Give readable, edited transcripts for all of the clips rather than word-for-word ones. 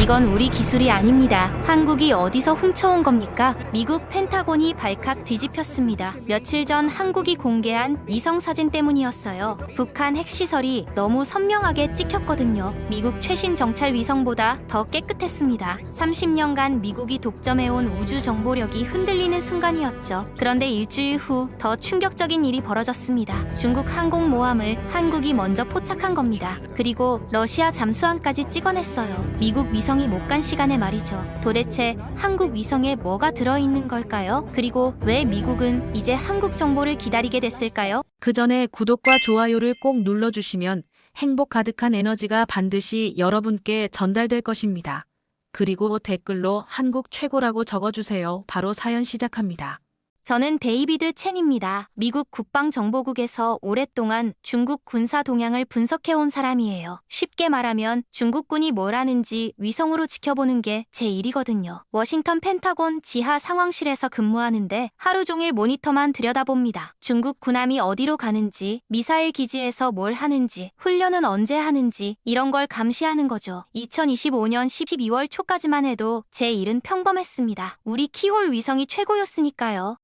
이건 우리 기술이 아닙니다. 한국이 어디서 훔쳐온 겁니까? 미국 펜타곤이 발칵 뒤집혔습니다. 며칠 전 한국이 공개한 위성 사진 때문이었어요. 북한 핵시설이 너무 선명하게 찍혔거든요. 미국 최신 정찰 위성보다 더 깨끗했습니다. 30년간 미국이 독점해온 우주 정보력이 흔들리는 순간이었죠. 그런데 일주일 후 더 충격적인 일이 벌어졌습니다. 중국 항공모함을 한국이 먼저 포착한 겁니다. 그리고 러시아 잠수함까지 찍어냈어요. 미국 위성이 못 간 시간에 말이죠. 도대체 한국 위성에 뭐가 들어있는 걸까요? 그리고 왜 미국은 이제 한국 정보를 기다리게 됐을까요? 그 전에 구독과 좋아요를 꼭 눌러주시면 행복 가득한 에너지가 반드시 여러분께 전달될 것입니다. 그리고 댓글로 한국 최고라고 적어주세요. 바로 사연 시작합니다. 저는 데이비드 첸입니다. 미국 국방정보국에서 오랫동안 중국 군사 동향을 분석해온 사람이에요. 쉽게 말하면 중국군이 뭘 하는지 위성으로 지켜보는 게 제 일이거든요. 워싱턴 펜타곤 지하 상황실에서 근무하는데 하루 종일 모니터만 들여다봅니다. 중국 군함이 어디로 가는지, 미사일 기지에서 뭘 하는지, 훈련은 언제 하는지 이런 걸 감시하는 거죠. 2025년 12월 초까지만 해도 제 일은 평범했습니다. 우리 키홀 위성이 최고였으니까요.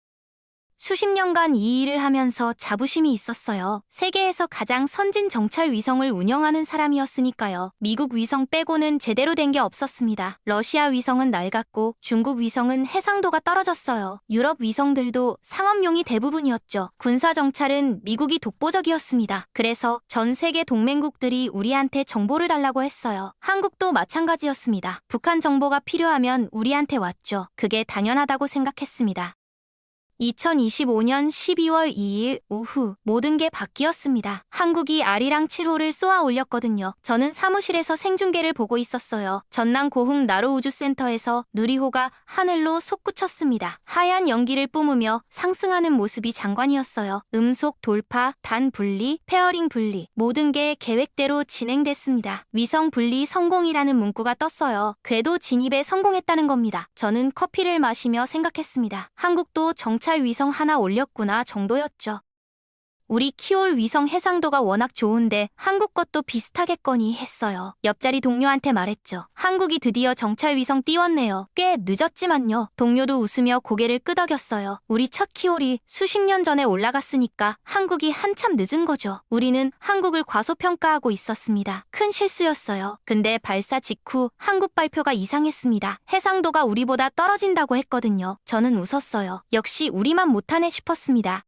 수십 년간 이 일을 하면서 자부심이 있었어요. 세계에서 가장 선진 정찰 위성을 운영하는 사람이었으니까요. 미국 위성 빼고는 제대로 된 게 없었습니다. 러시아 위성은 낡았고 중국 위성은 해상도가 떨어졌어요. 유럽 위성들도 상업용이 대부분이었죠. 군사 정찰은 미국이 독보적이었습니다. 그래서 전 세계 동맹국들이 우리한테 정보를 달라고 했어요. 한국도 마찬가지였습니다. 북한 정보가 필요하면 우리한테 왔죠. 그게 당연하다고 생각했습니다. 2025년 12월 2일 오후 모든 게 바뀌었습니다. 한국이 아리랑 7호를 쏘아 올렸거든요. 저는 사무실에서 생중계를 보고 있었어요. 전남 고흥 나로우주센터에서 누리호가 하늘로 솟구쳤습니다. 하얀 연기를 뿜으며 상승하는 모습이 장관이었어요. 음속 돌파, 단 분리, 페어링 분리 모든 게 계획대로 진행됐습니다. 위성 분리 성공이라는 문구가 떴어요. 궤도 진입에 성공했다는 겁니다. 저는 커피를 마시며 생각했습니다. 한국도 정찰 위성 하나 올렸구나 정도였죠. 우리 키올 위성 해상도가 워낙 좋은데 한국 것도 비슷하겠거니 했어요. 옆자리 동료한테 말했죠. 한국이 드디어 정찰 위성 띄웠네요. 꽤 늦었지만요. 동료도 웃으며 고개를 끄덕였어요. 우리 첫 키올이 수십 년 전에 올라갔으니까 한국이 한참 늦은 거죠. 우리는 한국을 과소평가하고 있었습니다. 큰 실수였어요. 근데 발사 직후 한국 발표가 이상했습니다. 해상도가 우리보다 떨어진다고 했거든요. 저는 웃었어요. 역시 우리만 못하네 싶었습니다.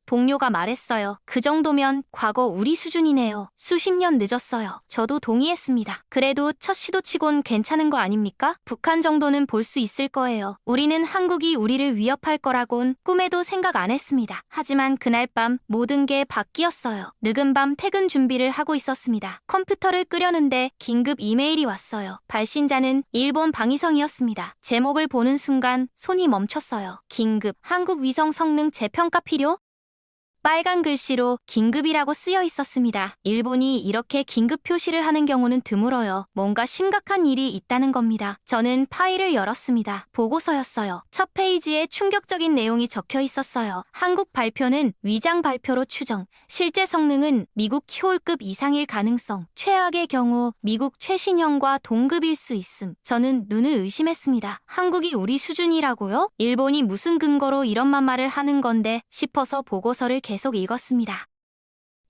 동료가 말했어요. 그 정도면 과거 우리 수준이네요. 수십 년 늦었어요. 저도 동의했습니다. 그래도 첫 시도치곤 괜찮은 거 아닙니까? 북한 정도는 볼 수 있을 거예요. 우리는 한국이 우리를 위협할 거라곤 꿈에도 생각 안 했습니다. 하지만 그날 밤 모든 게 바뀌었어요. 늦은 밤 퇴근 준비를 하고 있었습니다. 컴퓨터를 끄려는데 긴급 이메일이 왔어요. 발신자는 일본 방위성이었습니다. 제목을 보는 순간 손이 멈췄어요. 긴급, 한국 위성 성능 재평가 필요? 빨간 글씨로 긴급이라고 쓰여 있었습니다. 일본이 이렇게 긴급 표시를 하는 경우는 드물어요. 뭔가 심각한 일이 있다는 겁니다. 저는 파일을 열었습니다. 보고서였어요. 첫 페이지에 충격적인 내용이 적혀 있었어요. 한국 발표는 위장 발표로 추정. 실제 성능은 미국 키홀급 이상일 가능성. 최악의 경우 미국 최신형과 동급일 수 있음. 저는 눈을 의심했습니다. 한국이 우리 수준이라고요? 일본이 무슨 근거로 이런 말을 하는 건데 싶어서 보고서를 계속 읽었습니다.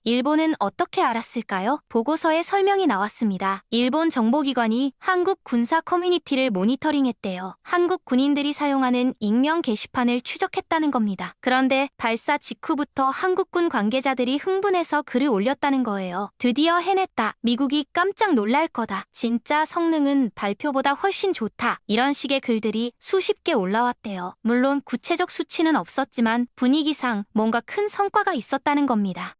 일본은 어떻게 알았을까요? 보고서에 설명이 나왔습니다. 일본 정보기관이 한국 군사 커뮤니티를 모니터링했대요. 한국 군인들이 사용하는 익명 게시판을 추적했다는 겁니다. 그런데 발사 직후부터 한국군 관계자들이 흥분해서 글을 올렸다는 거예요. 드디어 해냈다. 미국이 깜짝 놀랄 거다. 진짜 성능은 발표보다 훨씬 좋다. 이런 식의 글들이 수십 개 올라왔대요. 물론 구체적 수치는 없었지만 분위기상 뭔가 큰 성과가 있었다는 겁니다.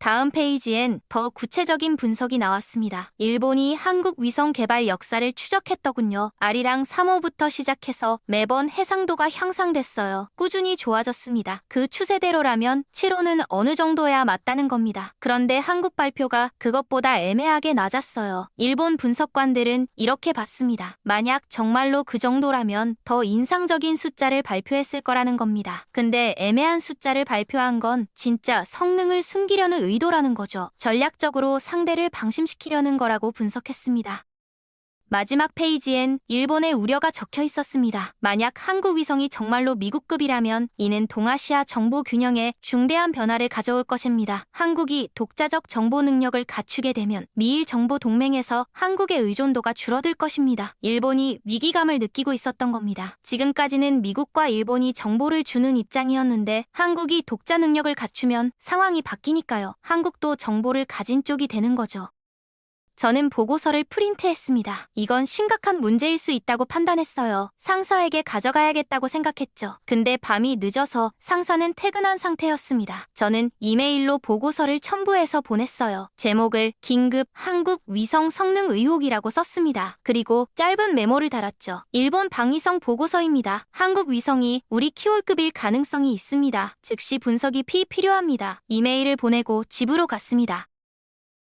다음 페이지엔 더 구체적인 분석이 나왔습니다. 일본이 한국 위성 개발 역사를 추적했더군요. 아리랑 3호부터 시작해서 매번 해상도가 향상됐어요. 꾸준히 좋아졌습니다. 그 추세대로라면 7호는 어느 정도야 맞다는 겁니다. 그런데 한국 발표가 그것보다 애매하게 낮았어요. 일본 분석관들은 이렇게 봤습니다. 만약 정말로 그 정도라면 더 인상적인 숫자를 발표했을 거라는 겁니다. 근데 애매한 숫자를 발표한 건 진짜 성능을 숨기려는 의도라는 거죠. 전략적으로 상대를 방심시키려는 거라고 분석했습니다. 마지막 페이지엔 일본의 우려가 적혀 있었습니다. 만약 한국 위성이 정말로 미국급이라면 이는 동아시아 정보 균형에 중대한 변화를 가져올 것입니다. 한국이 독자적 정보 능력을 갖추게 되면 미일 정보 동맹에서 한국의 의존도가 줄어들 것입니다. 일본이 위기감을 느끼고 있었던 겁니다. 지금까지는 미국과 일본이 정보를 주는 입장이었는데 한국이 독자 능력을 갖추면 상황이 바뀌니까요. 한국도 정보를 가진 쪽이 되는 거죠. 저는 보고서를 프린트했습니다. 이건 심각한 문제일 수 있다고 판단했어요. 상사에게 가져가야겠다고 생각했죠. 근데 밤이 늦어서 상사는 퇴근한 상태였습니다. 저는 이메일로 보고서를 첨부해서 보냈어요. 제목을 긴급 한국 위성 성능 의혹이라고 썼습니다. 그리고 짧은 메모를 달았죠. 일본 방위성 보고서입니다. 한국 위성이 우리 키올급일 가능성이 있습니다. 즉시 분석이 필요합니다. 이메일을 보내고 집으로 갔습니다.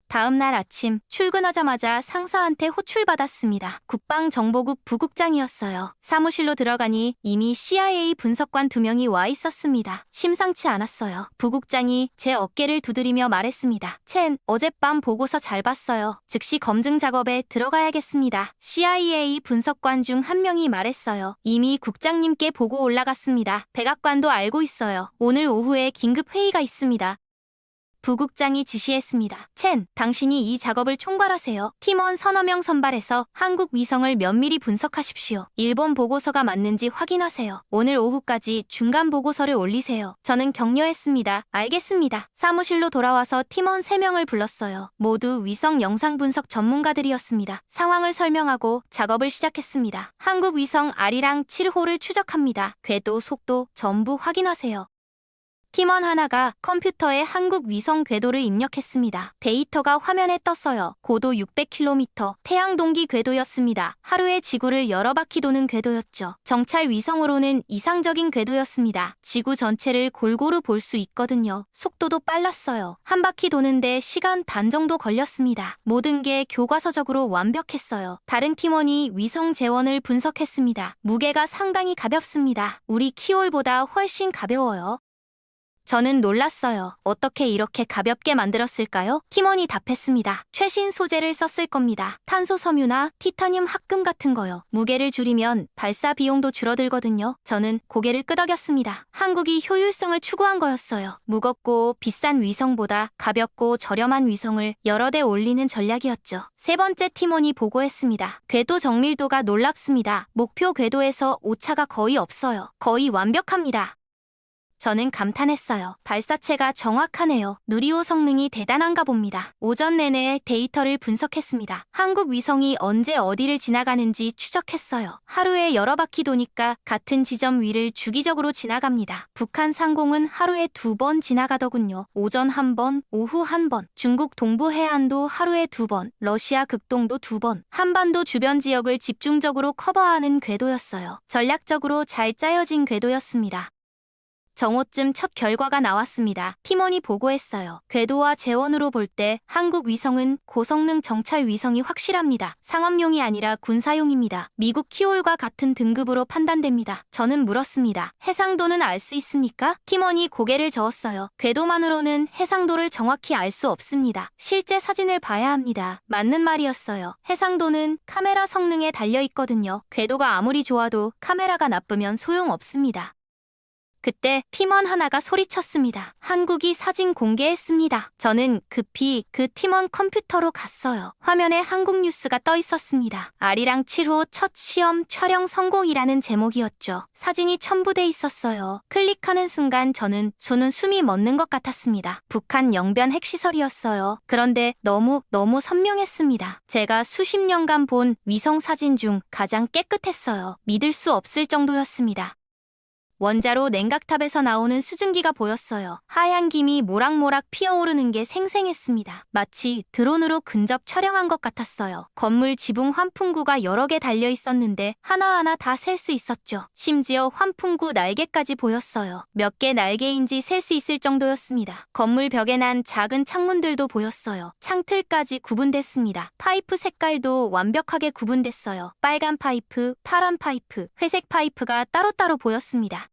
다음 날 아침 출근하자마자 상사한테 호출받았습니다. 국방정보국 부국장이었어요. 사무실로 들어가니 이미 CIA 분석관 2명이 와 있었습니다. 심상치 않았어요. 부국장이 제 어깨를 두드리며 말했습니다. 첸, 어젯밤 보고서 잘 봤어요. 즉시 검증 작업에 들어가야겠습니다. CIA 분석관 중 한 명이 말했어요. 이미 국장님께 보고 올라갔습니다. 백악관도 알고 있어요. 오늘 오후에 긴급 회의가 있습니다. 부국장이 지시했습니다. 첸, 당신이 이 작업을 총괄하세요. 팀원 서너 명 선발해서 한국 위성을 면밀히 분석하십시오. 일본 보고서가 맞는지 확인하세요. 오늘 오후까지 중간 보고서를 올리세요. 저는 격려했습니다. 알겠습니다. 사무실로 돌아와서 팀원 3명을 불렀어요. 모두 위성 영상 분석 전문가들이었습니다. 상황을 설명하고 작업을 시작했습니다. 한국 위성 아리랑 7호를 추적합니다. 궤도, 속도 전부 확인하세요. 팀원 하나가 컴퓨터에 한국 위성 궤도를 입력했습니다. 데이터가 화면에 떴어요. 고도 600km, 태양 동기 궤도였습니다. 하루에 지구를 여러 바퀴 도는 궤도였죠. 정찰 위성으로는 이상적인 궤도였습니다. 지구 전체를 골고루 볼 수 있거든요. 속도도 빨랐어요. 한 바퀴 도는데 시간 반 정도 걸렸습니다. 모든 게 교과서적으로 완벽했어요. 다른 팀원이 위성 재원을 분석했습니다. 무게가 상당히 가볍습니다. 우리 키올보다 훨씬 가벼워요. 저는 놀랐어요. 어떻게 이렇게 가볍게 만들었을까요? 팀원이 답했습니다. 최신 소재를 썼을 겁니다. 탄소 섬유나 티타늄 합금 같은 거요. 무게를 줄이면 발사 비용도 줄어들거든요. 저는 고개를 끄덕였습니다. 한국이 효율성을 추구한 거였어요. 무겁고 비싼 위성보다 가볍고 저렴한 위성을 여러 대 올리는 전략이었죠. 세 번째 팀원이 보고했습니다. 궤도 정밀도가 놀랍습니다. 목표 궤도에서 오차가 거의 없어요. 거의 완벽합니다. 저는 감탄했어요. 발사체가 정확하네요. 누리호 성능이 대단한가 봅니다. 오전 내내 데이터를 분석했습니다. 한국 위성이 언제 어디를 지나가는지 추적했어요. 하루에 여러 바퀴 도니까 같은 지점 위를 주기적으로 지나갑니다. 북한 상공은 하루에 2번 지나가더군요. 오전 1번, 오후 1번. 중국 동부 해안도 하루에 2번, 러시아 극동도 2번. 한반도 주변 지역을 집중적으로 커버하는 궤도였어요. 전략적으로 잘 짜여진 궤도였습니다. 정오쯤 첫 결과가 나왔습니다. 팀원이 보고했어요. 궤도와 재원으로 볼 때 한국 위성은 고성능 정찰 위성이 확실합니다. 상업용이 아니라 군사용입니다. 미국 키올과 같은 등급으로 판단됩니다. 저는 물었습니다. 해상도는 알 수 있습니까? 팀원이 고개를 저었어요. 궤도만으로는 해상도를 정확히 알 수 없습니다. 실제 사진을 봐야 합니다. 맞는 말이었어요. 해상도는 카메라 성능에 달려 있거든요. 궤도가 아무리 좋아도 카메라가 나쁘면 소용없습니다. 그때 팀원 하나가 소리쳤습니다. 한국이 사진 공개했습니다. 저는 급히 그 팀원 컴퓨터로 갔어요. 화면에 한국 뉴스가 떠 있었습니다. 아리랑 7호 첫 시험 촬영 성공이라는 제목이었죠. 사진이 첨부돼 있었어요. 클릭하는 순간 저는 손은 숨이 멎는 것 같았습니다. 북한 영변 핵시설이었어요. 그런데 너무 선명했습니다. 제가 수십 년간 본 위성 사진 중 가장 깨끗했어요. 믿을 수 없을 정도였습니다. 원자로 냉각탑에서 나오는 수증기가 보였어요. 하얀 김이 모락모락 피어오르는 게 생생했습니다. 마치 드론으로 근접 촬영한 것 같았어요. 건물 지붕 환풍구가 여러 개 달려 있었는데 하나하나 다 셀 수 있었죠. 심지어 환풍구 날개까지 보였어요. 몇 개 날개인지 셀 수 있을 정도였습니다. 건물 벽에 난 작은 창문들도 보였어요. 창틀까지 구분됐습니다. 파이프 색깔도 완벽하게 구분됐어요. 빨간 파이프, 파란 파이프, 회색 파이프가 따로따로 보였습니다.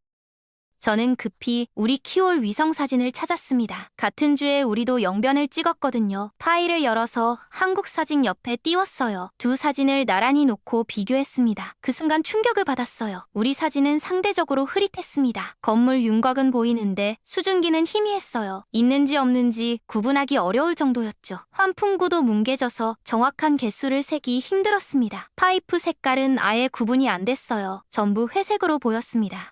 저는 급히 우리 키올 위성 사진을 찾았습니다. 같은 주에 우리도 영변을 찍었거든요. 파일을 열어서 한국 사진 옆에 띄웠어요. 두 사진을 나란히 놓고 비교했습니다. 그 순간 충격을 받았어요. 우리 사진은 상대적으로 흐릿했습니다. 건물 윤곽은 보이는데 수증기는 희미했어요. 있는지 없는지 구분하기 어려울 정도였죠. 환풍구도 뭉개져서 정확한 개수를 세기 힘들었습니다. 파이프 색깔은 아예 구분이 안 됐어요. 전부 회색으로 보였습니다.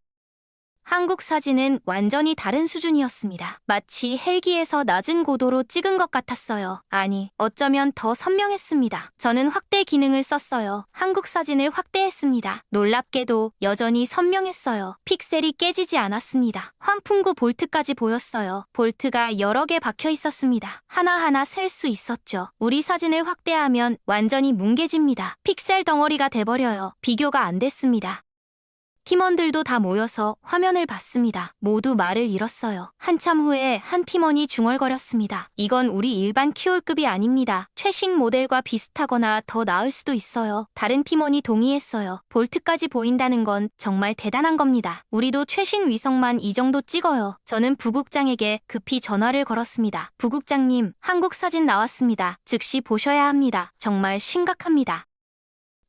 한국 사진은 완전히 다른 수준이었습니다. 마치 헬기에서 낮은 고도로 찍은 것 같았어요. 아니, 어쩌면 더 선명했습니다. 저는 확대 기능을 썼어요. 한국 사진을 확대했습니다. 놀랍게도 여전히 선명했어요. 픽셀이 깨지지 않았습니다. 환풍구 볼트까지 보였어요. 볼트가 여러 개 박혀 있었습니다. 하나하나 셀 수 있었죠. 우리 사진을 확대하면 완전히 뭉개집니다. 픽셀 덩어리가 돼버려요. 비교가 안 됐습니다. 팀원들도 다 모여서 화면을 봤습니다. 모두 말을 잃었어요. 한참 후에 한 팀원이 중얼거렸습니다. 이건 우리 일반 키올급이 아닙니다. 최신 모델과 비슷하거나 더 나을 수도 있어요. 다른 팀원이 동의했어요. 볼트까지 보인다는 건 정말 대단한 겁니다. 우리도 최신 위성만 이 정도 찍어요. 저는 부국장에게 급히 전화를 걸었습니다. 부국장님, 한국 사진 나왔습니다. 즉시 보셔야 합니다. 정말 심각합니다.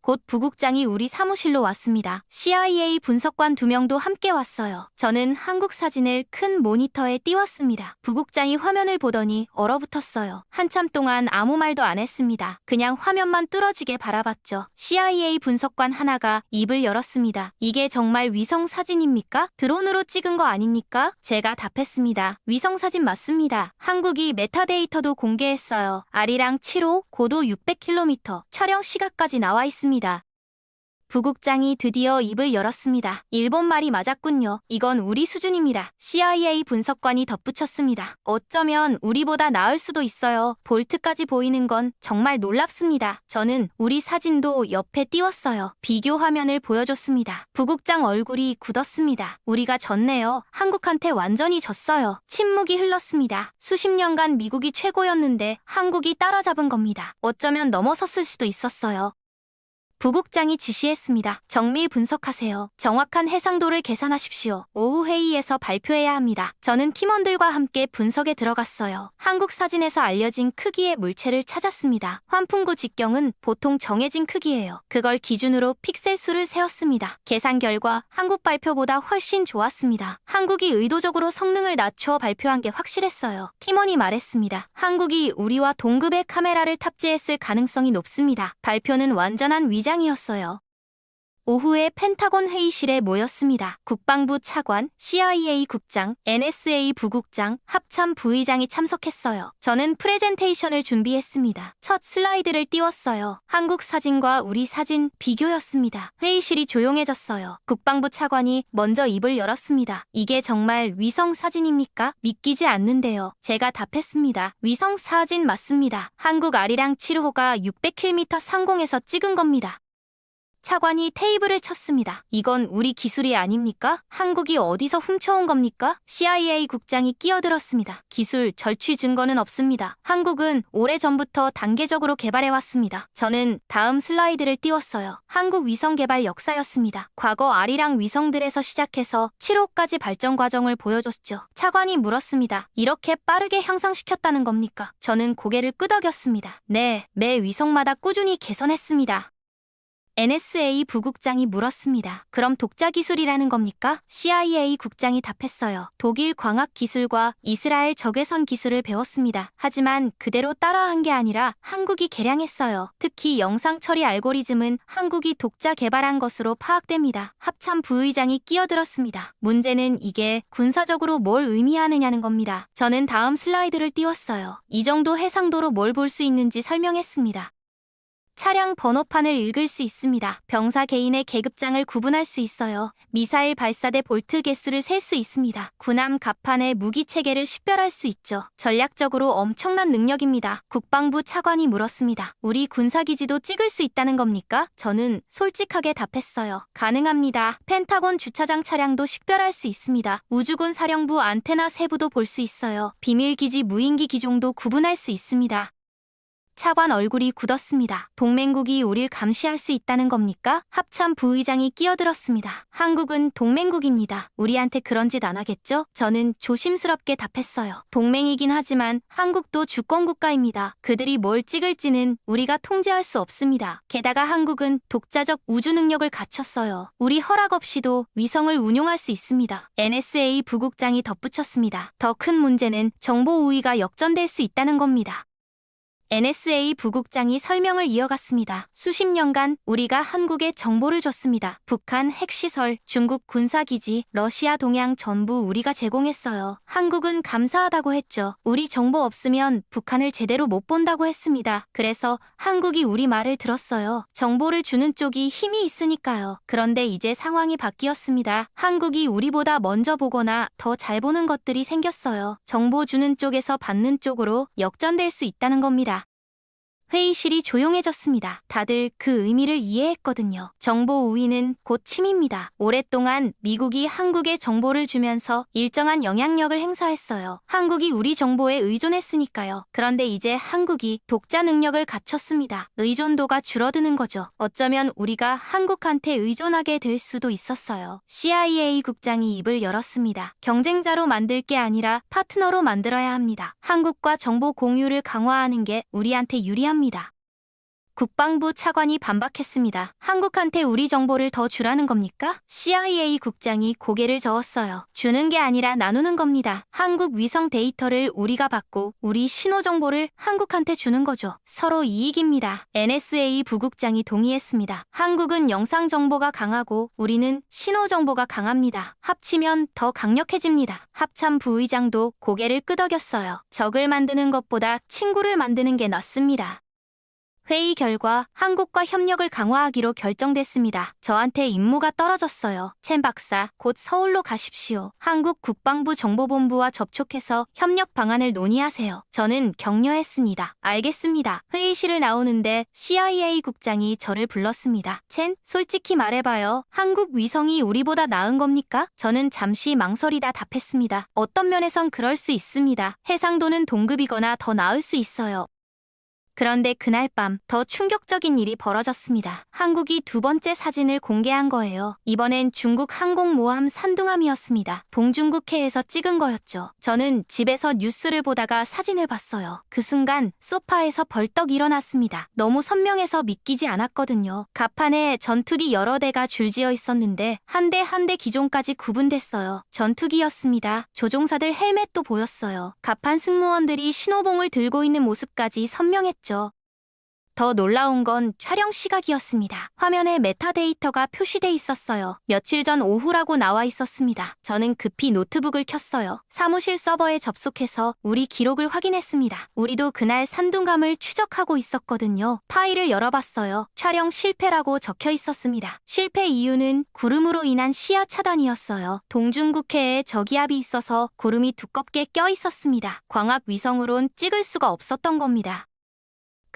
곧 부국장이 우리 사무실로 왔습니다. CIA 분석관 2명도 함께 왔어요. 저는 한국 사진을 큰 모니터에 띄웠습니다. 부국장이 화면을 보더니 얼어붙었어요. 한참 동안 아무 말도 안 했습니다. 그냥 화면만 뚫어지게 바라봤죠. CIA 분석관 하나가 입을 열었습니다. 이게 정말 위성 사진입니까? 드론으로 찍은 거 아닙니까? 제가 답했습니다. 위성 사진 맞습니다. 한국이 메타데이터도 공개했어요. 아리랑 7호, 고도 600km, 촬영 시각까지 나와 있습니다. 부국장이 드디어 입을 열었습니다. 일본 말이 맞았군요. 이건 우리 수준입니다. CIA 분석관이 덧붙였습니다. 어쩌면 우리보다 나을 수도 있어요. 볼트까지 보이는 건 정말 놀랍습니다. 저는 우리 사진도 옆에 띄웠어요. 비교 화면을 보여줬습니다. 부국장 얼굴이 굳었습니다. 우리가 졌네요. 한국한테 완전히 졌어요. 침묵이 흘렀습니다. 수십 년간 미국이 최고였는데 한국이 따라잡은 겁니다. 어쩌면 넘어섰을 수도 있었어요. 부국장이 지시했습니다. 정밀 분석하세요. 정확한 해상도를 계산하십시오. 오후 회의에서 발표해야 합니다. 저는 팀원들과 함께 분석에 들어갔어요. 한국 사진에서 알려진 크기의 물체를 찾았습니다. 환풍구 직경은 보통 정해진 크기예요. 그걸 기준으로 픽셀 수를 세었습니다. 계산 결과 한국 발표보다 훨씬 좋았습니다. 한국이 의도적으로 성능을 낮추어 발표한 게 확실했어요. 팀원이 말했습니다. 한국이 우리와 동급의 카메라를 탑재했을 가능성이 높습니다. 발표는 완전한 위장이었어요. 오후에 펜타곤 회의실에 모였습니다. 국방부 차관, CIA 국장, NSA 부국장, 합참 부의장이 참석했어요. 저는 프레젠테이션을 준비했습니다. 첫 슬라이드를 띄웠어요. 한국 사진과 우리 사진 비교였습니다. 회의실이 조용해졌어요. 국방부 차관이 먼저 입을 열었습니다. 이게 정말 위성 사진입니까? 믿기지 않는데요. 제가 답했습니다. 위성 사진 맞습니다. 한국 아리랑 7호가 600km 상공에서 찍은 겁니다. 차관이 테이블을 쳤습니다. 이건 우리 기술이 아닙니까? 한국이 어디서 훔쳐온 겁니까? CIA 국장이 끼어들었습니다. 기술 절취 증거는 없습니다. 한국은 오래전부터 단계적으로 개발해왔습니다. 저는 다음 슬라이드를 띄웠어요. 한국 위성 개발 역사였습니다. 과거 아리랑 위성들에서 시작해서 7호까지 발전 과정을 보여줬죠. 차관이 물었습니다. 이렇게 빠르게 향상시켰다는 겁니까? 저는 고개를 끄덕였습니다. 네, 매 위성마다 꾸준히 개선했습니다. NSA 부국장이 물었습니다. 그럼 독자 기술이라는 겁니까? CIA 국장이 답했어요. 독일 광학 기술과 이스라엘 적외선 기술을 배웠습니다. 하지만 그대로 따라한 게 아니라 한국이 개량했어요. 특히 영상 처리 알고리즘은 한국이 독자 개발한 것으로 파악됩니다. 합참 부의장이 끼어들었습니다. 문제는 이게 군사적으로 뭘 의미하느냐는 겁니다. 저는 다음 슬라이드를 띄웠어요. 이 정도 해상도로 뭘 볼 수 있는지 설명했습니다. 차량 번호판을 읽을 수 있습니다. 병사 개인의 계급장을 구분할 수 있어요. 미사일 발사대 볼트 개수를 셀 수 있습니다. 군함 갑판의 무기 체계를 식별할 수 있죠. 전략적으로 엄청난 능력입니다. 국방부 차관이 물었습니다. 우리 군사기지도 찍을 수 있다는 겁니까? 저는 솔직하게 답했어요. 가능합니다. 펜타곤 주차장 차량도 식별할 수 있습니다. 우주군 사령부 안테나 세부도 볼 수 있어요. 비밀기지 무인기 기종도 구분할 수 있습니다. 차관 얼굴이 굳었습니다. 동맹국이 우릴 감시할 수 있다는 겁니까? 합참 부의장이 끼어들었습니다. 한국은 동맹국입니다. 우리한테 그런 짓 안 하겠죠? 저는 조심스럽게 답했어요. 동맹이긴 하지만 한국도 주권국가입니다. 그들이 뭘 찍을지는 우리가 통제할 수 없습니다. 게다가 한국은 독자적 우주 능력을 갖췄어요. 우리 허락 없이도 위성을 운용할 수 있습니다. NSA 부국장이 덧붙였습니다. 더 큰 문제는 정보 우위가 역전될 수 있다는 겁니다. NSA 부국장이 설명을 이어갔습니다. 수십 년간 우리가 한국에 정보를 줬습니다. 북한 핵시설, 중국 군사기지, 러시아 동향 전부 우리가 제공했어요. 한국은 감사하다고 했죠. 우리 정보 없으면 북한을 제대로 못 본다고 했습니다. 그래서 한국이 우리 말을 들었어요. 정보를 주는 쪽이 힘이 있으니까요. 그런데 이제 상황이 바뀌었습니다. 한국이 우리보다 먼저 보거나 더 잘 보는 것들이 생겼어요. 정보 주는 쪽에서 받는 쪽으로 역전될 수 있다는 겁니다. 회의실이 조용해졌습니다. 다들 그 의미를 이해했거든요. 정보 우위는 곧 침입니다. 오랫동안 미국이 한국에 정보를 주면서 일정한 영향력을 행사했어요. 한국이 우리 정보에 의존했으니까요. 그런데 이제 한국이 독자 능력을 갖췄습니다. 의존도가 줄어드는 거죠. 어쩌면 우리가 한국한테 의존하게 될 수도 있었어요. CIA 국장이 입을 열었습니다. 경쟁자로 만들 게 아니라 파트너로 만들어야 합니다. 한국과 정보 공유를 강화하는 게 우리한테 유리합니다. 국방부 차관이 반박했습니다. 한국한테 우리 정보를 더 주라는 겁니까? CIA 국장이 고개를 저었어요. 주는 게 아니라 나누는 겁니다. 한국 위성 데이터를 우리가 받고 우리 신호 정보를 한국한테 주는 거죠. 서로 이익입니다. NSA 부국장이 동의했습니다. 한국은 영상 정보가 강하고 우리는 신호 정보가 강합니다. 합치면 더 강력해집니다. 합참 부의장도 고개를 끄덕였어요. 적을 만드는 것보다 친구를 만드는 게 낫습니다. 회의 결과 한국과 협력을 강화하기로 결정됐습니다. 저한테 임무가 떨어졌어요. 첸 박사, 곧 서울로 가십시오. 한국 국방부 정보본부와 접촉해서 협력 방안을 논의하세요. 저는 격려했습니다. 알겠습니다. 회의실을 나오는데 CIA 국장이 저를 불렀습니다. 첸, 솔직히 말해봐요. 한국 위성이 우리보다 나은 겁니까? 저는 잠시 망설이다 답했습니다. 어떤 면에선 그럴 수 있습니다. 해상도는 동급이거나 더 나을 수 있어요. 그런데 그날 밤 더 충격적인 일이 벌어졌습니다. 한국이 두 번째 사진을 공개한 거예요. 이번엔 중국 항공모함 산둥함이었습니다. 동중국해에서 찍은 거였죠. 저는 집에서 뉴스를 보다가 사진을 봤어요. 그 순간 소파에서 벌떡 일어났습니다. 너무 선명해서 믿기지 않았거든요. 갑판에 전투기 여러 대가 줄지어 있었는데 한 대 한 대 기종까지 구분됐어요. 전투기였습니다. 조종사들 헬멧도 보였어요. 갑판 승무원들이 신호봉을 들고 있는 모습까지 선명했죠. 더 놀라운 건 촬영 시각이었습니다. 화면에 메타데이터가 표시돼 있었어요. 며칠 전 오후라고 나와 있었습니다. 저는 급히 노트북을 켰어요. 사무실 서버에 접속해서 우리 기록을 확인했습니다. 우리도 그날 산둥감을 추적하고 있었거든요. 파일을 열어봤어요. 촬영 실패라고 적혀 있었습니다. 실패 이유는 구름으로 인한 시야 차단이었어요. 동중국해에 저기압이 있어서 구름이 두껍게 껴 있었습니다. 광학 위성으론 찍을 수가 없었던 겁니다.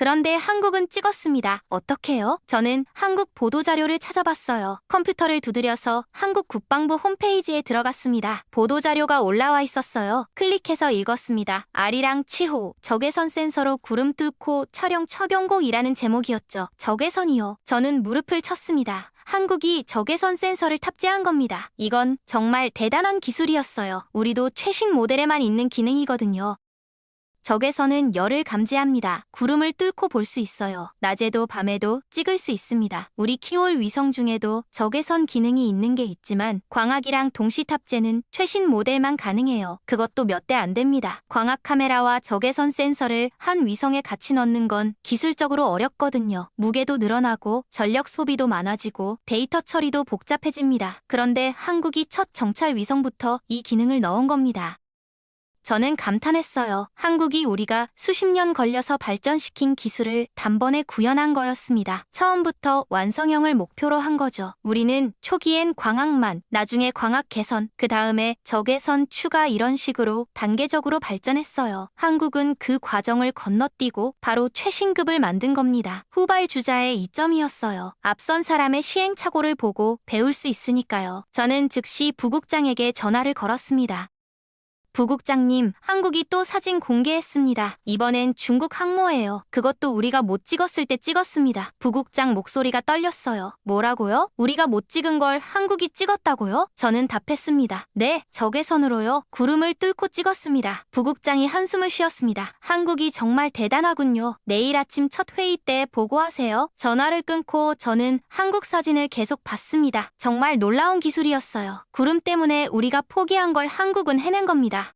그런데 한국은 찍었습니다. 어떻게요? 저는 한국 보도자료를 찾아봤어요. 컴퓨터를 두드려서 한국 국방부 홈페이지에 들어갔습니다. 보도자료가 올라와 있었어요. 클릭해서 읽었습니다. 아리랑 치호, 적외선 센서로 구름 뚫고 촬영 처병곡이라는 제목이었죠. 적외선이요. 저는 무릎을 쳤습니다. 한국이 적외선 센서를 탑재한 겁니다. 이건 정말 대단한 기술이었어요. 우리도 최신 모델에만 있는 기능이거든요. 적외선은 열을 감지합니다. 구름을 뚫고 볼 수 있어요. 낮에도 밤에도 찍을 수 있습니다. 우리 키올 위성 중에도 적외선 기능이 있는 게 있지만 광학이랑 동시 탑재는 최신 모델만 가능해요. 그것도 몇 대 안 됩니다. 광학 카메라와 적외선 센서를 한 위성에 같이 넣는 건 기술적으로 어렵거든요. 무게도 늘어나고 전력 소비도 많아지고 데이터 처리도 복잡해집니다. 그런데 한국이 첫 정찰 위성부터 이 기능을 넣은 겁니다. 저는 감탄했어요. 한국이 우리가 수십 년 걸려서 발전시킨 기술을 단번에 구현한 거였습니다. 처음부터 완성형을 목표로 한 거죠. 우리는 초기엔 광학만, 나중에 광학 개선, 그 다음에 적외선 추가 이런 식으로 단계적으로 발전했어요. 한국은 그 과정을 건너뛰고 바로 최신급을 만든 겁니다. 후발주자의 이점이었어요. 앞선 사람의 시행착오를 보고 배울 수 있으니까요. 저는 즉시 부국장에게 전화를 걸었습니다. 부국장님, 한국이 또 사진 공개했습니다. 이번엔 중국 항모예요. 그것도 우리가 못 찍었을 때 찍었습니다. 부국장 목소리가 떨렸어요. 뭐라고요? 우리가 못 찍은 걸 한국이 찍었다고요? 저는 답했습니다. 네, 적외선으로요. 구름을 뚫고 찍었습니다. 부국장이 한숨을 쉬었습니다. 한국이 정말 대단하군요. 내일 아침 첫 회의 때 보고하세요. 전화를 끊고 저는 한국 사진을 계속 봤습니다. 정말 놀라운 기술이었어요. 구름 때문에 우리가 포기한 걸 한국은 해낸 겁니다.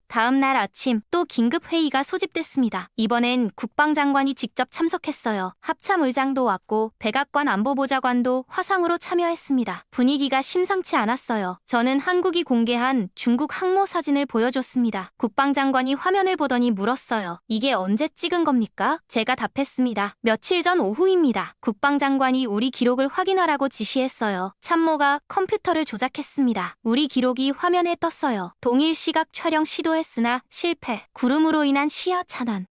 다음 날 아침 또 긴급 회의가 소집됐습니다. 이번엔 국방장관이 직접 참석했어요. 합참 의장도 왔고 백악관 안보보좌관도 화상으로 참여했습니다. 분위기가 심상치 않았어요. 저는 한국이 공개한 중국 항모 사진을 보여줬습니다. 국방장관이 화면을 보더니 물었어요. 이게 언제 찍은 겁니까? 제가 답했습니다. 며칠 전 오후입니다. 국방장관이 우리 기록을 확인하라고 지시했어요. 참모가 컴퓨터를 조작했습니다. 우리 기록이 화면에 떴어요. 동일 시각 촬영 시도했으나 실패. 구름으로 인한 시야 차단.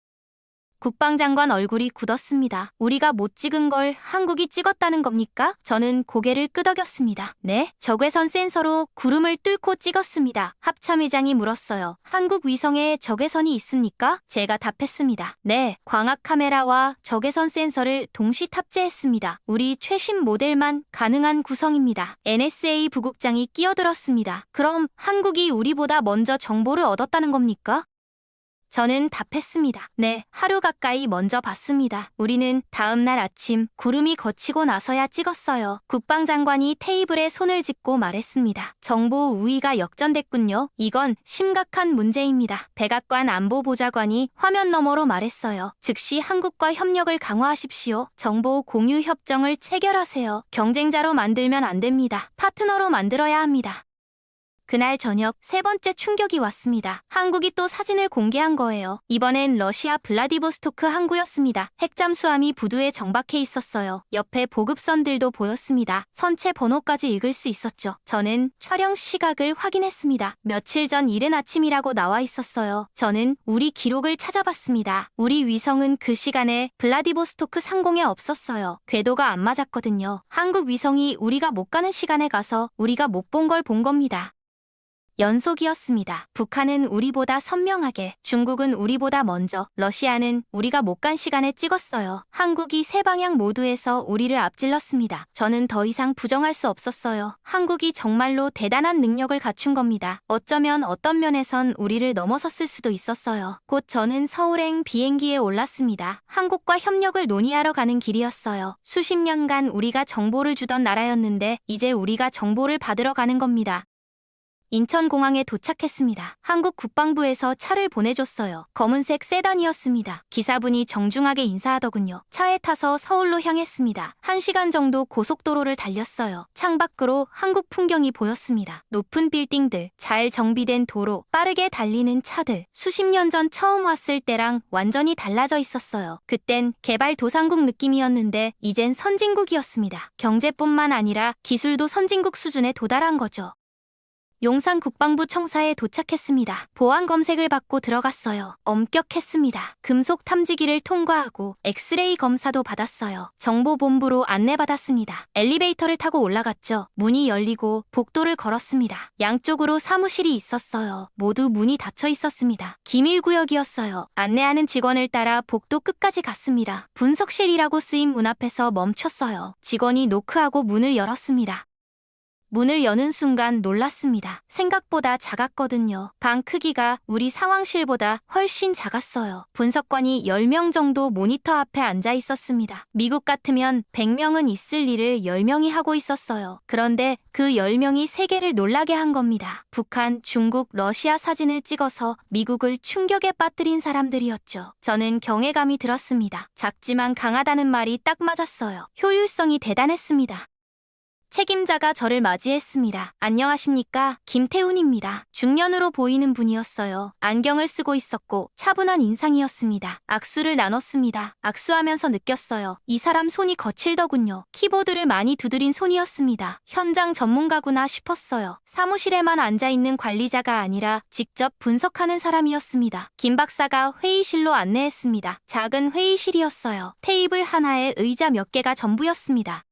국방장관 얼굴이 굳었습니다. 우리가 못 찍은 걸 한국이 찍었다는 겁니까? 저는 고개를 끄덕였습니다. 네, 적외선 센서로 구름을 뚫고 찍었습니다. 합참의장이 물었어요. 한국 위성에 적외선이 있습니까? 제가 답했습니다. 네, 광학 카메라와 적외선 센서를 동시 탑재했습니다. 우리 최신 모델만 가능한 구성입니다. NSA 부국장이 끼어들었습니다. 그럼 한국이 우리보다 먼저 정보를 얻었다는 겁니까? 저는 답했습니다. 네, 하루 가까이 먼저 봤습니다. 우리는 다음 날 아침 구름이 걷히고 나서야 찍었어요. 국방장관이 테이블에 손을 짚고 말했습니다. 정보 우위가 역전됐군요. 이건 심각한 문제입니다. 백악관 안보보좌관이 화면 너머로 말했어요. 즉시 한국과 협력을 강화하십시오. 정보 공유 협정을 체결하세요. 경쟁자로 만들면 안 됩니다. 파트너로 만들어야 합니다. 그날 저녁 세 번째 충격이 왔습니다. 한국이 또 사진을 공개한 거예요. 이번엔 러시아 블라디보스토크 항구였습니다. 핵잠수함이 부두에 정박해 있었어요. 옆에 보급선들도 보였습니다. 선체 번호까지 읽을 수 있었죠. 저는 촬영 시각을 확인했습니다. 며칠 전 이른 아침이라고 나와 있었어요. 저는 우리 기록을 찾아봤습니다. 우리 위성은 그 시간에 블라디보스토크 상공에 없었어요. 궤도가 안 맞았거든요. 한국 위성이 우리가 못 가는 시간에 가서 우리가 못 본 걸 본 겁니다. 연속이었습니다. 북한은 우리보다 선명하게, 중국은 우리보다 먼저, 러시아는 우리가 못 간 시간에 찍었어요. 한국이 세 방향 모두에서 우리를 앞질렀습니다. 저는 더 이상 부정할 수 없었어요. 한국이 정말로 대단한 능력을 갖춘 겁니다. 어쩌면 어떤 면에선 우리를 넘어섰을 수도 있었어요. 곧 저는 서울행 비행기에 올랐습니다. 한국과 협력을 논의하러 가는 길이었어요. 수십 년간 우리가 정보를 주던 나라였는데 이제 우리가 정보를 받으러 가는 겁니다. 인천공항에 도착했습니다. 한국 국방부에서 차를 보내줬어요. 검은색 세단이었습니다. 기사분이 정중하게 인사하더군요. 차에 타서 서울로 향했습니다. 1시간 정도 고속도로를 달렸어요. 창밖으로 한국 풍경이 보였습니다. 높은 빌딩들, 잘 정비된 도로, 빠르게 달리는 차들. 수십 년 전 처음 왔을 때랑 완전히 달라져 있었어요. 그땐 개발도상국 느낌이었는데 이젠 선진국이었습니다. 경제뿐만 아니라 기술도 선진국 수준에 도달한 거죠. 용산 국방부 청사에 도착했습니다. 보안 검색을 받고 들어갔어요. 엄격했습니다. 금속 탐지기를 통과하고 엑스레이 검사도 받았어요. 정보본부로 안내받았습니다. 엘리베이터를 타고 올라갔죠. 문이 열리고 복도를 걸었습니다. 양쪽으로 사무실이 있었어요. 모두 문이 닫혀 있었습니다. 기밀구역이었어요. 안내하는 직원을 따라 복도 끝까지 갔습니다. 분석실이라고 쓰인 문 앞에서 멈췄어요. 직원이 노크하고 문을 열었습니다. 문을 여는 순간 놀랐습니다. 생각보다 작았거든요. 방 크기가 우리 상황실보다 훨씬 작았어요. 분석관이 10명 정도 모니터 앞에 앉아 있었습니다. 미국 같으면 100명은 있을 일을 10명이 하고 있었어요. 그런데 그 10명이 세계를 놀라게 한 겁니다. 북한, 중국, 러시아 사진을 찍어서 미국을 충격에 빠뜨린 사람들이었죠. 저는 경외감이 들었습니다. 작지만 강하다는 말이 딱 맞았어요. 효율성이 대단했습니다. 책임자가 저를 맞이했습니다. 안녕하십니까? 김태훈입니다. 중년으로 보이는 분이었어요. 안경을 쓰고 있었고 차분한 인상이었습니다. 악수를 나눴습니다. 악수하면서 느꼈어요. 이 사람 손이 거칠더군요. 키보드를 많이 두드린 손이었습니다. 현장 전문가구나 싶었어요. 사무실에만 앉아있는 관리자가 아니라 직접 분석하는 사람이었습니다. 김 박사가 회의실로 안내했습니다. 작은 회의실이었어요. 테이블 하나에 의자 몇 개가 전부였습니다.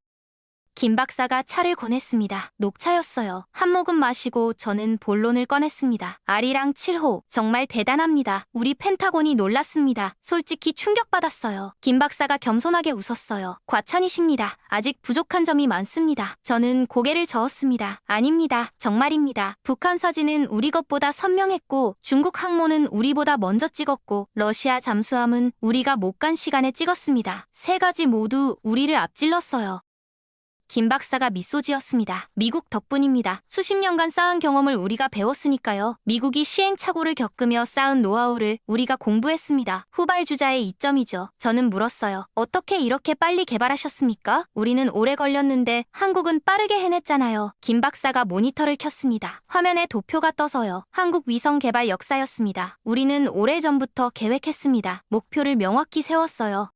김 박사가 차를 권했습니다. 녹차였어요. 한 모금 마시고 저는 본론을 꺼냈습니다. 아리랑 7호, 정말 대단합니다. 우리 펜타곤이 놀랐습니다. 솔직히 충격받았어요. 김 박사가 겸손하게 웃었어요. 과찬이십니다. 아직 부족한 점이 많습니다. 저는 고개를 저었습니다. 아닙니다. 정말입니다. 북한 사진은 우리 것보다 선명했고, 중국 항모는 우리보다 먼저 찍었고, 러시아 잠수함은 우리가 못 간 시간에 찍었습니다. 세 가지 모두 우리를 앞질렀어요. 김 박사가 미소 지었습니다. 미국 덕분입니다. 수십 년간 쌓은 경험을 우리가 배웠으니까요. 미국이 시행착오를 겪으며 쌓은 노하우를 우리가 공부했습니다. 후발주자의 이점이죠. 저는 물었어요. 어떻게 이렇게 빨리 개발하셨습니까? 우리는 오래 걸렸는데 한국은 빠르게 해냈잖아요. 김 박사가 모니터를 켰습니다. 화면에 도표가 떠서요. 한국 위성 개발 역사였습니다. 우리는 오래전부터 계획했습니다. 목표를 명확히 세웠어요.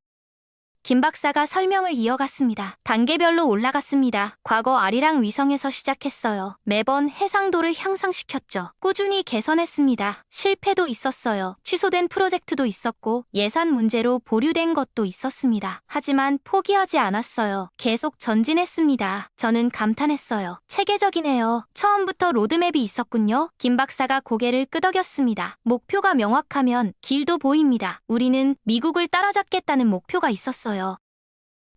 김 박사가 설명을 이어갔습니다. 단계별로 올라갔습니다. 과거 아리랑 위성에서 시작했어요. 매번 해상도를 향상시켰죠. 꾸준히 개선했습니다. 실패도 있었어요. 취소된 프로젝트도 있었고 예산 문제로 보류된 것도 있었습니다. 하지만 포기하지 않았어요. 계속 전진했습니다. 저는 감탄했어요. 체계적이네요. 처음부터 로드맵이 있었군요. 김 박사가 고개를 끄덕였습니다. 목표가 명확하면 길도 보입니다. 우리는 미국을 따라잡겠다는 목표가 있었어요.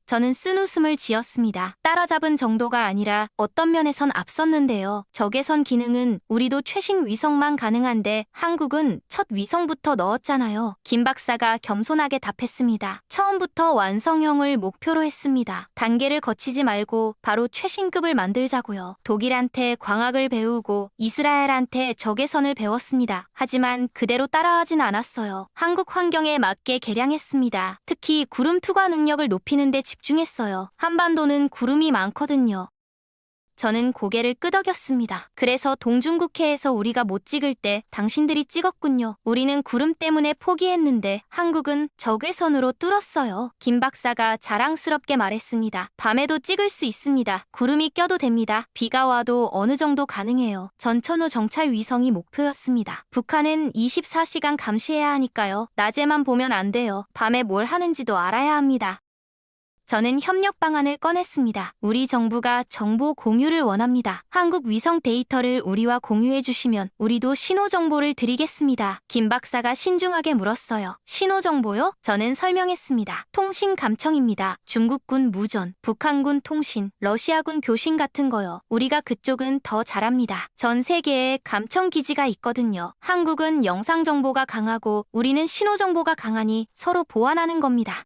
저는 쓴웃음을 지었습니다. 따라잡은 정도가 아니라 어떤 면에선 앞섰는데요. 적외선 기능은 우리도 최신 위성만 가능한데 한국은 첫 위성부터 넣었잖아요. 김 박사가 겸손하게 답했습니다. 처음부터 완성형을 목표로 했습니다. 단계를 거치지 말고 바로 최신급을 만들자고요. 독일한테 광학을 배우고 이스라엘한테 적외선을 배웠습니다. 하지만 그대로 따라하진 않았어요. 한국 환경에 맞게 개량했습니다. 특히 구름 투과 능력을 높이는 데 집중했어요. 한반도는 구름이 많거든요. 저는 고개를 끄덕였습니다. 그래서 동중국해에서 우리가 못 찍을 때 당신들이 찍었군요. 우리는 구름 때문에 포기했는데 한국은 적외선으로 뚫었어요. 김 박사가 자랑스럽게 말했습니다. 밤에도 찍을 수 있습니다. 구름이 껴도 됩니다. 비가 와도 어느 정도 가능해요. 전천후 정찰 위성이 목표였습니다. 북한은 24시간 감시해야 하니까요. 낮에만 보면 안 돼요. 밤에 뭘 하는지도 알아야 합니다. 저는 협력 방안을 꺼냈습니다. 우리 정부가 정보 공유를 원합니다. 한국 위성 데이터를 우리와 공유해 주시면 우리도 신호 정보를 드리겠습니다. 김 박사가 신중하게 물었어요. 신호 정보요? 저는 설명했습니다. 통신 감청입니다. 중국군 무전, 북한군 통신, 러시아군 교신 같은 거요. 우리가 그쪽은 더 잘합니다. 전 세계에 감청 기지가 있거든요. 한국은 영상 정보가 강하고 우리는 신호 정보가 강하니 서로 보완하는 겁니다.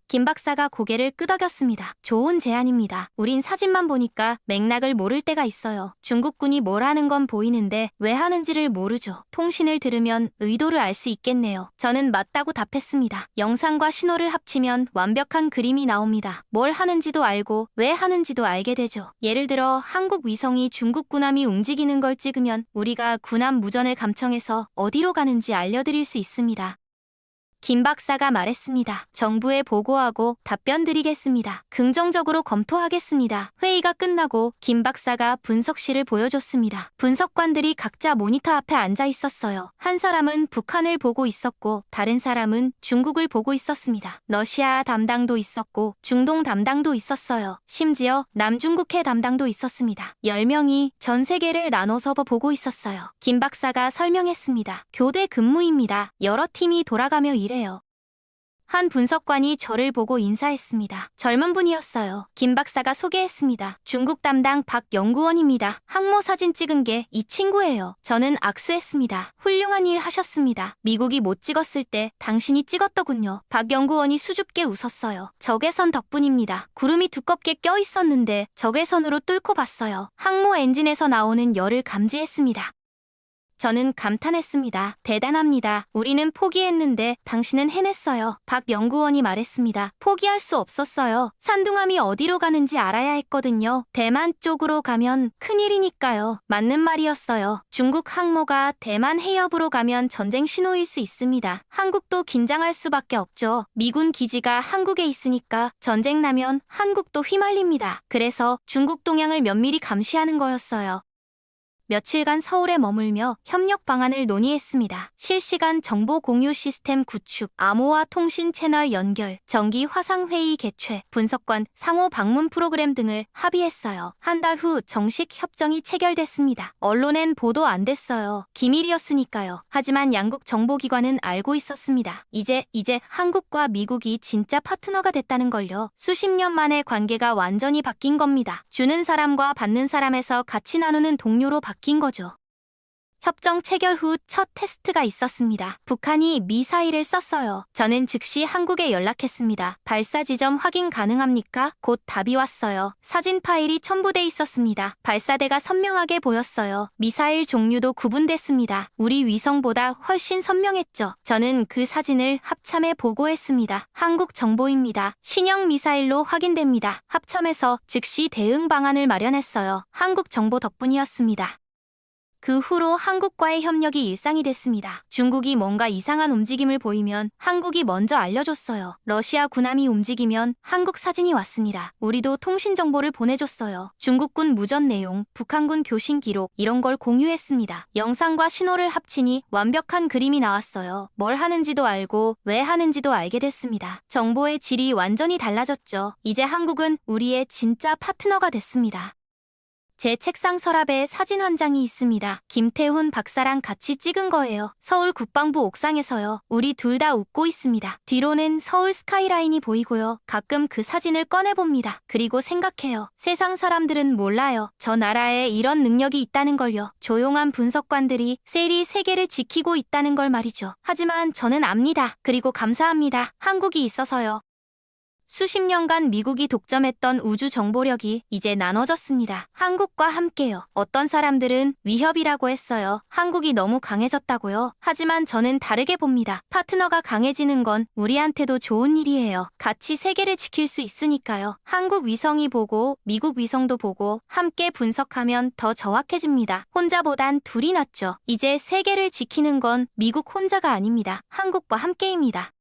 김 박사가 고개를 끄덕였습니다. 좋은 제안입니다. 우린 사진만 보니까 맥락을 모를 때가 있어요. 중국군이 뭘 하는 건 보이는데 왜 하는지를 모르죠. 통신을 들으면 의도를 알 수 있겠네요. 저는 맞다고 답했습니다. 영상과 신호를 합치면 완벽한 그림이 나옵니다. 뭘 하는지도 알고 왜 하는지도 알게 되죠. 예를 들어 한국 위성이 중국 군함이 움직이는 걸 찍으면 우리가 군함 무전을 감청해서 어디로 가는지 알려드릴 수 있습니다. 김 박사가 말했습니다. 정부에 보고하고 답변 드리겠습니다. 긍정적으로 검토하겠습니다. 회의가 끝나고 김 박사가 분석실을 보여줬습니다. 분석관들이 각자 모니터 앞에 앉아 있었어요. 한 사람은 북한을 보고 있었고 다른 사람은 중국을 보고 있었습니다. 러시아 담당도 있었고 중동 담당도 있었어요. 심지어 남중국해 담당도 있었습니다. 10명이 전 세계를 나눠서 보고 있었어요. 김 박사가 설명했습니다. 교대 근무입니다. 여러 팀이 돌아가며 일해요. 한 분석관이 저를 보고 인사했습니다. 젊은 분이었어요. 김 박사가 소개했습니다. 중국 담당 박 연구원입니다. 항모 사진 찍은 게 이 친구예요. 저는 악수했습니다. 훌륭한 일 하셨습니다. 미국이 못 찍었을 때 당신이 찍었더군요. 박 연구원이 수줍게 웃었어요. 적외선 덕분입니다. 구름이 두껍게 껴 있었는데 적외선으로 뚫고 봤어요. 항모 엔진에서 나오는 열을 감지했습니다. 저는 감탄했습니다. 대단합니다. 우리는 포기했는데 당신은 해냈어요. 박 연구원이 말했습니다. 포기할 수 없었어요. 산둥함이 어디로 가는지 알아야 했거든요. 대만 쪽으로 가면 큰일이니까요. 맞는 말이었어요. 중국 항모가 대만 해협으로 가면 전쟁 신호일 수 있습니다. 한국도 긴장할 수밖에 없죠. 미군 기지가 한국에 있으니까 전쟁 나면 한국도 휘말립니다. 그래서 중국 동향을 면밀히 감시하는 거였어요. 며칠간 서울에 머물며 협력 방안을 논의했습니다. 실시간 정보 공유 시스템 구축, 암호화 통신 채널 연결, 정기 화상회의 개최, 분석관 상호 방문 프로그램 등을 합의했어요. 한 달 후 정식 협정이 체결됐습니다. 언론엔 보도 안 됐어요. 기밀이었으니까요. 하지만 양국 정보기관은 알고 있었습니다. 이제 한국과 미국이 진짜 파트너가 됐다는 걸요. 수십 년 만에 관계가 완전히 바뀐 겁니다. 주는 사람과 받는 사람에서 같이 나누는 동료로 바뀐 거죠. 협정 체결 후 첫 테스트가 있었습니다. 북한이 미사일을 썼어요. 저는 즉시 한국에 연락했습니다. 발사 지점 확인 가능합니까? 곧 답이 왔어요. 사진 파일이 첨부돼 있었습니다. 발사대가 선명하게 보였어요. 미사일 종류도 구분됐습니다. 우리 위성보다 훨씬 선명했죠. 저는 그 사진을 합참에 보고했습니다. 한국 정보입니다. 신형 미사일로 확인됩니다. 합참에서 즉시 대응 방안을 마련했어요. 한국 정보 덕분이었습니다. 그 후로 한국과의 협력이 일상이 됐습니다. 중국이 뭔가 이상한 움직임을 보이면 한국이 먼저 알려줬어요. 러시아 군함이 움직이면 한국 사진이 왔습니다. 우리도 통신 정보를 보내줬어요. 중국군 무전 내용, 북한군 교신 기록 이런 걸 공유했습니다. 영상과 신호를 합치니 완벽한 그림이 나왔어요. 뭘 하는지도 알고 왜 하는지도 알게 됐습니다. 정보의 질이 완전히 달라졌죠. 이제 한국은 우리의 진짜 파트너가 됐습니다. 제 책상 서랍에 사진 한 장이 있습니다. 김태훈 박사랑 같이 찍은 거예요. 서울 국방부 옥상에서요. 우리 둘 다 웃고 있습니다. 뒤로는 서울 스카이라인이 보이고요. 가끔 그 사진을 꺼내봅니다. 그리고 생각해요. 세상 사람들은 몰라요. 저 나라에 이런 능력이 있다는 걸요. 조용한 분석관들이 세리 세계를 지키고 있다는 걸 말이죠. 하지만 저는 압니다. 그리고 감사합니다. 한국이 있어서요. 수십 년간 미국이 독점했던 우주 정보력이 이제 나눠졌습니다. 한국과 함께요. 어떤 사람들은 위협이라고 했어요. 한국이 너무 강해졌다고요. 하지만 저는 다르게 봅니다. 파트너가 강해지는 건 우리한테도 좋은 일이에요. 같이 세계를 지킬 수 있으니까요. 한국 위성이 보고 미국 위성도 보고 함께 분석하면 더 정확해집니다. 혼자보단 둘이 낫죠. 이제 세계를 지키는 건 미국 혼자가 아닙니다. 한국과 함께입니다.